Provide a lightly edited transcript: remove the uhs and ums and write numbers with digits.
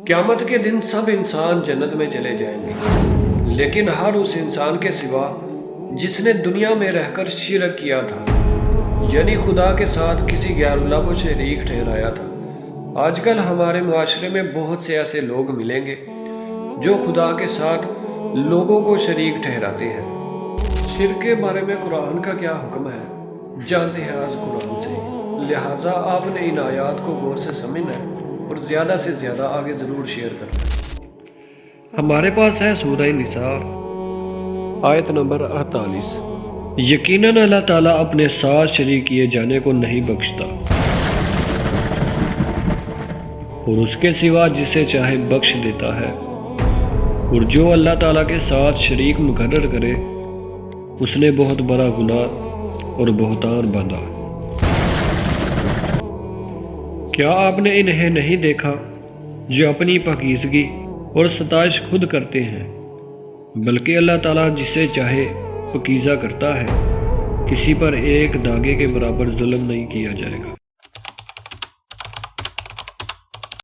قیامت کے دن سب انسان جنت میں چلے جائیں گے، لیکن ہر اس انسان کے سوا جس نے دنیا میں رہ کر شرک کیا تھا، یعنی خدا کے ساتھ کسی غیر اللہ کو شریک ٹھہرایا تھا۔ آج کل ہمارے معاشرے میں بہت سے ایسے لوگ ملیں گے جو خدا کے ساتھ لوگوں کو شریک ٹھہراتے ہیں۔ شرک کے بارے میں قرآن کا کیا حکم ہے جانتے ہیں آج قرآن سے، لہٰذا آپ نے ان آیات کو غور سے سمجھنا ہے اور زیادہ سے زیادہ آگے ضرور شیئر کرنا ہے۔ ہمارے پاس ہے سورہ نساء آیت نمبر 48۔ یقیناً اللہ تعالیٰ اپنے ساتھ شریک کیے جانے کو نہیں بخشتا اور اس کے سوا جسے چاہے بخش دیتا ہے، اور جو اللہ تعالیٰ کے ساتھ شریک مقرر کرے اس نے بہت بڑا گناہ اور بہتان باندھا۔ کیا آپ نے انہیں نہیں دیکھا جو اپنی پاکیزگی اور ستائش خود کرتے ہیں، بلکہ اللہ تعالیٰ جسے چاہے پاکیزہ کرتا ہے، کسی پر ایک داغے کے برابر ظلم نہیں کیا جائے گا۔